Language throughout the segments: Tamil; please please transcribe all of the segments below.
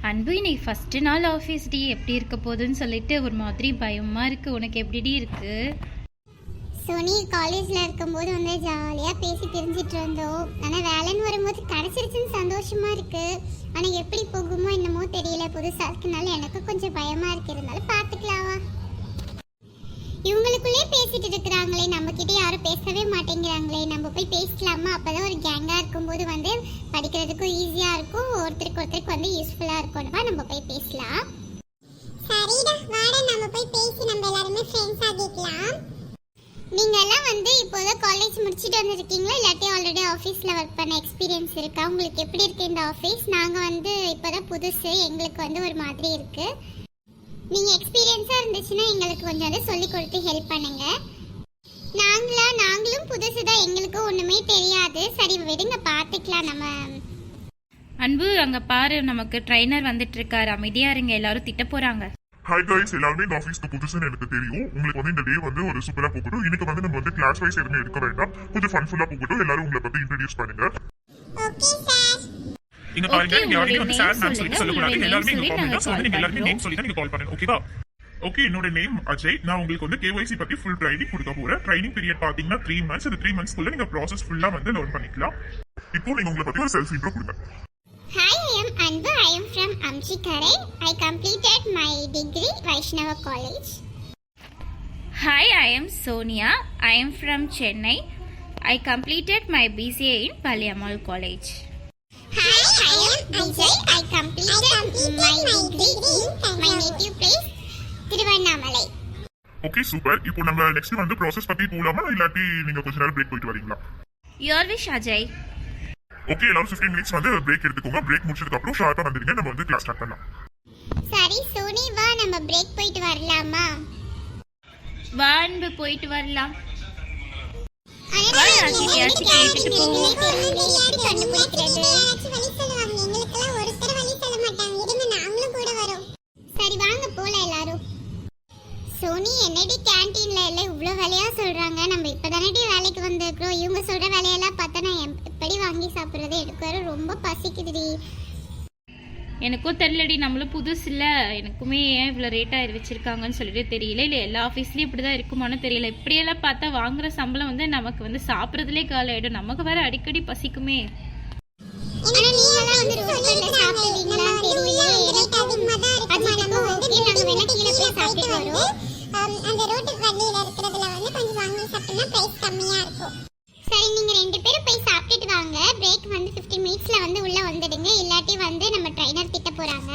அன்பு இன்னைக்கு ஃபஸ்ட்டு நாள் ஆஃபீஸ் டி எப்படி இருக்க போகுதுன்னு சொல்லிட்டு ஒரு மாதிரி பயமாக இருக்குது. உனக்கு எப்படிடி இருக்கு? சோனி காலேஜில் இருக்கும்போது வந்து ஜாலியாக பேசி தெரிஞ்சிட்டு இருந்தோம். ஆனால் வேலைன்னு வரும்போது கிடச்சிருச்சுன்னு சந்தோஷமாக இருக்குது. ஆனால் எப்படி போகுமோ என்னமோ தெரியல, புதுசாக இருக்கனால எனக்கு கொஞ்சம் பயமாக இருக்கு. இருந்தாலும் பார்த்துக்கலாவா? இவங்களுக்குள்ளே பேசிட்டு இருக்கிறாங்களே, நம்மக்கிட்ட யாரும் பேசவே மாட்டேங்கிறாங்களே, நம்ம போய் பேசலாமா? அப்போதான் ஒரு கேங்காக இருக்கும்போது வந்து படிக்கிறதுக்கும் ஈஸியாக இருக்கும், ஒருத்தருக்கு வந்து யூஸ்ஃபுல்லாக இருக்கும்னா நம்ம போய் பேசலாம். சரிடா, வாடா நம்ம போய் பேசி நம்ம எல்லாருமே ஃப்ரெண்ட்ஸ் ஆகிக்கலாம். நீங்கள் எல்லாம் வந்து இப்போதான் காலேஜ் முடிச்சுட்டு வந்துருக்கீங்களா, இல்லாட்டி ஆல்ரெடி ஆஃபீஸில் ஒர்க் பண்ண எக்ஸ்பீரியன்ஸ் இருக்கா? உங்களுக்கு எப்படி இருக்குது இந்த ஆஃபீஸ்? நாங்கள் வந்து இப்போதான் புதுசு, எங்களுக்கு வந்து ஒரு மாதிரி இருக்குது. நீங்கள் எக்ஸ்பீரியன்ஸாக இருந்துச்சுன்னா எங்களுக்கு கொஞ்சம் அதை சொல்லி கொடுத்து ஹெல்ப் பண்ணுங்க. நாங்களும் புதுசு தான், எங்களுக்கும் ஒன்றுமே தெரியாது. சரி விடுங்க, பார்த்துக்கலாம் நம்ம. அன்பு அங்கே பாரு, நமக்கு ட்ரைனர் வந்துட்டு இருக்காரு. அமைதியாக இருங்க, எல்லாரும் திட்ட போகிறாங்க. ஹாய் கைஸ், எல்லாருமே இந்த ஆஃபீஸ்க்கு புதுசுன்னு எனக்கு தெரியும். உங்களுக்கு வந்து இந்த டே வந்து ஒரு சூப்பரா போகட்டும். இன்னைக்கு வந்து நம்ம வந்து கிளாஸ் வைஸ் எதுவுமே எடுக்க வேண்டாம், கொஞ்சம் ஃபன்ஃபுல்லா போகட்டும். எல்லாரும் உங்களை பத்தி இன்ட்ரோடியூஸ் பண்ணுங்க. Okay sir. இங்க பாருங்க, இங்க யாரையும் வந்து சார் மேம் சொல்லி சொல்லக்கூடாது. எல்லாருமே இங்க காமெண்டா சோ நீங்க எல்லாரும் நேம் சொல்லி தான் நீங்க கால் பண்ணுங்க. ஓகேவா? ஓகே, என்னோட நேம் அஜய். நான் உங்களுக்கு வந்து KYC பத்தி ஃபுல் ட்ரைனிங் கொடுக்க போறேன். ட்ரைனிங் பீரியட் பாத்தீங்கன்னா 3 months. இந்த 3 months குள்ள நீங்க ப்ராசஸ் ஃபுல்லா வந்து லேர்ன் பண்ணிக்கலாம். இப்போ நீங்க உங்களை பத்தி ஒரு செல்ஃப் இன்ட்ரோ கொடுங்க. Hi, I am Anbu. I am from Amchikare. I completed my degree Vaishnava College. Hi, I am Sonia. I am from Chennai. I completed my BCA in Paliamal College. Hi, I am Ajay. I completed my degree in my native place, Tiruvannamalai. Okay super. இப்போ நம்ம நெக்ஸ்ட் வந்து ப்ராசஸ் பத்தி போலாமா, இல்லாட்டி நீங்க கொஞ்ச நேரம் பிரேக் போயிட்டு வரீங்களா? Your wish, Ajay. ஓகே, எல்லாரும் 15 minutes வந்து பிரேக் எடுத்துக்கோங்க. பிரேக் முடிச்சதுக்கு அப்புறம் ஷார்ட்டா வந்துடுங்க, நம்ம வந்து கிளாஸ் ஸ்டார்ட் பண்ணலாம். சரி சோனி, வா நம்ம பிரேக் போயிட்டு வரலாமா? வா அன்பு, போயிட்டு வரலாம். ஆனா யாராச்சும் கேட்டுட்டு போவோம். கண்டுபிடிக்கிறது எங்களுக்கெல்லாம் ஒருத்தர் வழி சொல்ல மாட்டாங்க. இருங்க, நாங்களும் கூட வரோம். சரி வாங்க போலாம் எல்லாரும். சோனி, என்னடி கேண்டீன்ல எல்லாம் இவ்வளோ வேலையா சொல்றாங்க? நம்ம இப்பதானடி வேலைக்கு வந்திருக்கிறோம். இவங்க சொல்ற வேலையெல்லாம் பார்த்தா நான் எப்படி வாங்கி சாப்பிட்றது? எனக்கு வேற ரொம்ப பசிக்குதுடி. எனக்கும் தெரியலடி, நம்மளும் புதுசு இல்லை. எனக்குமே ஏன் இவ்வளோ ரேட்டாக வச்சுருக்காங்கன்னு சொல்லிட்டு தெரியல. இல்லை எல்லா ஆஃபீஸ்லேயும் இப்படி தான் இருக்குமான்னு தெரியல. இப்படியெல்லாம் பார்த்தா வாங்குற சம்பளம் வந்து நமக்கு வந்து சாப்பிட்றதுலே காலி ஆகிடும். நமக்கு வேற அடிக்கடி பசிக்குமே. சரி, நீங்க 2 பேரும் போய் சாப்பிட்டுட்டு வாங்க. பிரேக் வந்து 15 மினிட்ஸ்ல வந்து உள்ள வந்துடுங்க, இல்லாட்டி வந்து நம்ம ட்ரைனர் திட்ட போறாங்க.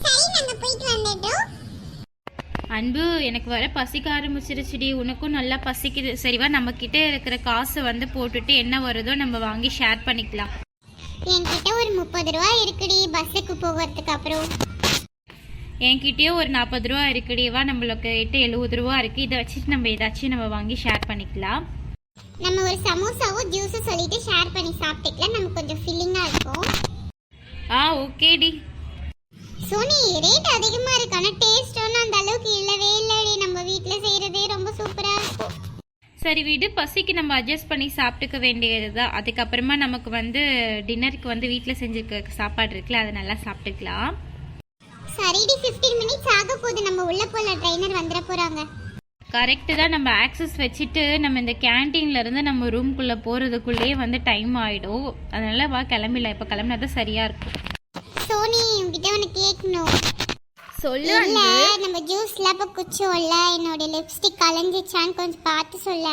சரி, நாங்க போயிட்டு வந்துட்டோம். அன்பு, எனக்கு வர பசிக்க ஆரம்பிச்சிருச்சுடி. உனக்கும் நல்லா பசிக்குது. சரிவா, நம்ம கிட்ட இருக்கிற காசை வந்து போட்டுட்டு என்ன வருதோ நம்ம வாங்கி ஷேர் பண்ணிக்கலாம். என்கிட்ட ஒரு 30 ரூபா இருக்குடி, பஸ்ஸுக்கு போகிறதுக்கு. அப்புறம் என்கிட்டயும் ஒரு 40 ரூபா இருக்குடி. வா, நம்மளுக்கு 70 ரூபா இருக்கு. இதை வச்சுட்டு நம்ம ஏதாச்சும் நம்ம வாங்கி ஷேர் பண்ணிக்கலாம். நம்ம ஒரு சமோசாவோ ஜூஸோ சொல்லிட்டு ஷேர் பண்ணி சாப்பிட்டுக்கலாம், நமக்கு கொஞ்சம் ஃபில்லிங்கா இருக்கும். ஓகேடி. சோனி, ரேட் அதிகமா இருக்கு, ஆனா டேஸ்ட் ஒன்றும் அந்த அளவுக்கு இல்லவே இல்லடி. நம்ம வீட்ல செய்யறதே ரொம்ப சூப்பரா இருக்கும். சரி விடு, பசிக்கு நம்ம அட்ஜஸ்ட் பண்ணி சாப்பிட்டுக்க வேண்டியதுதான். அதுக்கப்புறமா நமக்கு வந்து டின்னருக்கு வந்து வீட்டில் செஞ்சுருக்க சாப்பாடு இருக்குல்ல, அதை நல்லா சாப்பிட்டுக்கலாம். சரிடி, 15 மினிட்ஸ் ஆக போகுது, நம்ம உள்ள போல. ட்ரைனர் வந்துட போறாங்க. கரெக்டு தான். நம்ம ஆக்சஸ் வச்சுட்டு நம்ம இந்த கேன்டீன்ல இருந்து நம்ம ரூம்குள்ளே போகிறதுக்குள்ளேயே வந்து டைம் ஆகிடும். அதனால வா கிளம்பிடலாம். இப்போ கிளம்பினா தான் சரியாக இருக்கும். சோனி, உங்ககிட்ட ஒன்று கேட்கணும். சொல்லு. இல்ல, நம்ம ஜூஸ்ல அப்ப குச்சோம்ல, என்னோட லிப்ஸ்டிக் கலஞ்சிச்சான்னு கொஞ்சம் பார்த்து சொல்ல.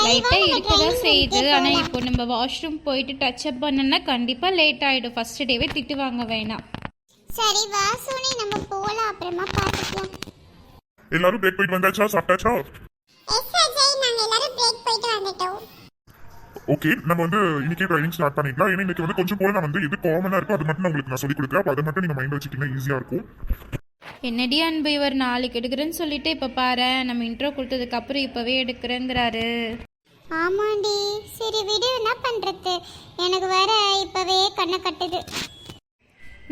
லைட்டா இருக்கதான் செய்யுது. ஆனா இப்போ நம்ம வாஷ்ரூம் போயிட்டு டச் அப் பண்ணனா கண்டிப்பா லேட் ஆயிடும். ஃபர்ஸ்ட் டேவே திட்டு வாங்க வேணாம். சரி வா சோனி, நம்ம போலாம், அப்புறமா பார்த்துக்கலாம். எல்லாரும் பிரேக் போயிட்டு வந்தாச்சா? சாப்பிட்டாச்சா? எஸ் அஜய், நாங்க எல்லாரும் பிரேக் போயிட்டு வந்துட்டோம். ஓகே, நம்ம வந்து இன்னைக்கு ட்ரைனிங் ஸ்டார்ட் பண்ணிக்கலாம். ஏன்னா இன்னைக்கு வந்து கொஞ்சம் போல நான் வந்து எது காமனா இருக்கும் அது மட்டும் உங்களுக்கு நான் சொல்லி கொடுக்குறேன். அப்போ அதை மட்டும் நீங்க மைண்ட் வச்சுக்கிட்டீங்கன்னா ஈஸியா இருக்கும். என்னடி அன்பு, இவர் நாளைக்கு எடுக்கிறேன்னு சொல்லிட்டு இப்போ பாரு, நம்ம இன்ட்ரோ கொடுத்ததுக்கு அப்புறம் இப்பவே எடுக்கிறேங்கிறாரு. ஆமாண்டி, சரி விடு, என்ன பண்றது? எனக்கு வேற இப்பவே கண்ணை கட்டுது.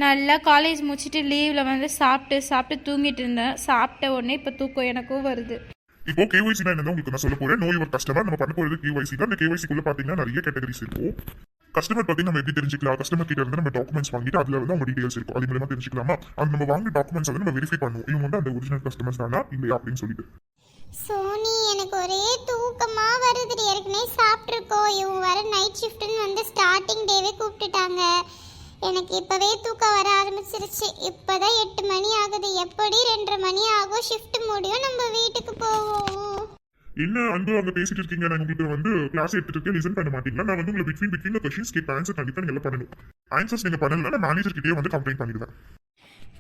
நல்லா காலேஜ் முடிச்சுட்டு லீவில் வந்து சாப்பிட்டு தூங்கிட்டு இருந்தேன். சாப்பிட்ட உடனே இப்போ தூக்கம் எனக்கும் வருது. இப்போ KYC தான் என்னன்னு உங்களுக்கு நான் சொல்ல போறேன். No your customer. நம்ம பண்ண போறது KYC தான். இந்த KYC குள்ள பாத்தீங்கன்னா நிறைய கேட்டகரிஸ் இருக்கும். கஸ்டமர் பத்தி நம்ம எப்படி தெரிஞ்சுக்கலாம்? கஸ்டமர் கிட்ட இருந்து நம்ம டாக்குமெண்ட்ஸ் வாங்கிட்டு அதுல வந்து அவங்க டீடைல்ஸ் இருக்கும், அது மூலமா தெரிஞ்சுக்கலாமா? அந்த நம்ம வாங்கின டாக்குமெண்ட்ஸ் வந்து நம்ம வெரிஃபை பண்ணுவோம், இவங்க வந்து அந்த ஒரிஜினல் கஸ்டமர்ஸ் தானா இல்லையா அப்படின்னு சொல்லிட்டு. சோனி எனக்கு ஒரே தூக்கமா வருது. ஏற்கனவே சாப்பிட்ருக்கோம், இவங்க வர நைட் ஷிஃப்ட்னு வந்து ஸ்டார்டிங் டேவே கூப்பிட்டுட்டாங்க. எனக்கு இப்பவே தூக்கம் வர ஆரம்பிச்சிருச்சு. இப்பதான் 8 மணி ஆகுது, எப்படி 2:30 மணி ஆகும் ஷிஃப்ட் முடியும், நம்ம வீட்டுக்கு போவோம். என்ன அன்பு அங்க பேசிட்டு இருக்கீங்க? நான் உங்களுக்கு வந்து கிளாஸ் எடுத்துட்டு இருக்கேன், லிசன் பண்ண மாட்டீங்களா? நான் வந்து உங்களுக்கு பிட்வீன் கொஸ்டின்ஸ் கேட்பேன், ஆன்சர் கண்டிப்பா நீங்க எல்லாம் பண்ணணும். ஆன்சர்ஸ் நீங்க பண்ணல, நான் மேனேஜர் கிட்டே வந்து கம்ப்ளைண்ட் பண்ணிடுவேன்.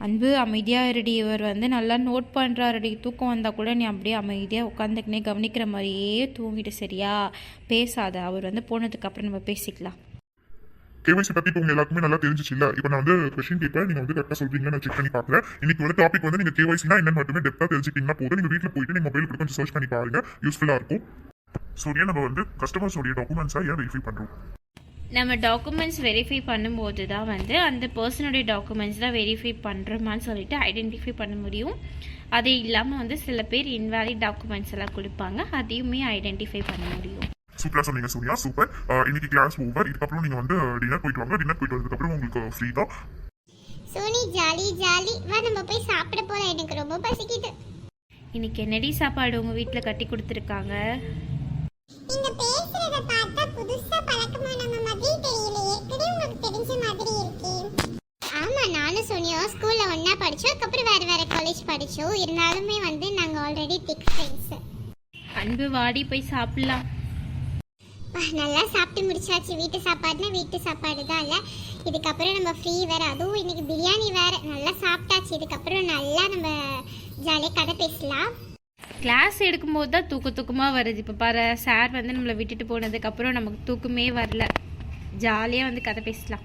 அன்பு அமைதியாக இருடி, இவர் வந்து நல்லா நோட் பண்ணுறாருடி. தூக்கம் வந்தால் கூட நீ அப்படியே அமைதியாக உட்காந்துக்கினே கவனிக்கிற மாதிரியே தூங்கிட்டு, சரியா? பேசாத, அவர் வந்து போனதுக்கப்புறம் நம்ம பேசிக்கலாம். கேவைசி பத்தி இப்போ உங்க எல்லாருக்குமே நல்லா தெரிஞ்சிச்சு இல்ல? இப்போ நான் வந்து கொஸ்டின் கேட்பேன், நீங்க வந்து கரெக்டா சொல்றீங்கன்னு நான் செக் பண்ணி பார்க்குறேன். இன்னைக்கு வந்து டாபிக் வந்து நீங்க கேவைசினா என்னன்னு மட்டுமே டெப்தா தெரிஞ்சுக்கிட்டீங்கன்னா போதும். நீங்க வீட்டில் போயிட்டு நீங்க மொபைல் கொஞ்சம் சர்ச் பண்ணி பாருங்க, யூஸ்ஃபுல்லா இருக்கும். சூர்யா, நம்ம வந்து கஸ்டமர்ஸோடைய டாக்குமெண்ட்ஸா ஏன் வெரிஃபை பண்றோம்? நம்ம டாக்குமெண்ட்ஸ் வெரிஃபை பண்ணும்போது தான் வந்து அந்த பர்சனுடைய டாக்குமெண்ட்ஸ் தான் வெரிஃபை பண்ணுறோமான்னு சொல்லிட்டு ஐடென்டிஃபை பண்ண முடியும். அது இல்லாமல் வந்து சில பேர் இன்வேலிட் டாக்குமெண்ட்ஸ் எல்லாம் கொடுப்பாங்க, அதையுமே ஐடென்டிஃபை பண்ண முடியும். சூப்பரா சொன்னீங்க சூர்யா, சூப்பர். இன்னைக்கு கிளாஸ் ஓவர், இதுக்கப்புறம் நீங்க வந்து டின்னர் போயிட்டு வாங்க. டின்னர் போயிட்டு வந்ததுக்கப்புறம் உங்களுக்கு ஃப்ரீ தான். சோனி ஜாலி ஜாலி, வா நம்ம போய் சாப்பிட போலாம், எனக்கு ரொம்ப பசிக்குது. இன்னைக்கு என்னடி சாப்பாடு உங்கள் வீட்டில் கட்டி கொடுத்துருக்காங்க? நீங்க பேசுறத பார்த்தா புதுசா பழக்கமானவங்க மாதிரி தெரியல, ஏற்கனவே உங்களுக்கு தெரிஞ்ச மாதிரி இருக்கு. ஆமா, நானும் சோனியா ஸ்கூல்ல ஒண்ணா படிச்சோம், அதுக்கப்புறம் வேற வேற காலேஜ் படிச்சோம். இருந்தாலுமே வந்து நாங்க ஆல்ரெடி திக் ஃப்ரெண்ட்ஸ். அன்பு வாடி போய் சாப்பிடலாம். நல்லா சாப்பிட்டு முடிச்சாச்சு. வீட்டு சாப்பாடுனா வீட்டு சாப்பாடு தான் இல்லை, இதுக்கப்புறம் நம்ம ஃப்ரீ வேற, அதுவும் இன்னைக்கு பிரியாணி வேற. நல்லா சாப்பிட்டாச்சு, இதுக்கப்புறம் நல்லா நம்ம ஜாலியாக கதை பேசலாம். கிளாஸ் எடுக்கும்போது தான் தூக்கமாக வருது. இப்போ பாரு, சார் வந்து நம்மளை விட்டுட்டு போனதுக்கப்புறம் நமக்கு தூக்கமே வரல. ஜாலியாக வந்து கதை பேசலாம்.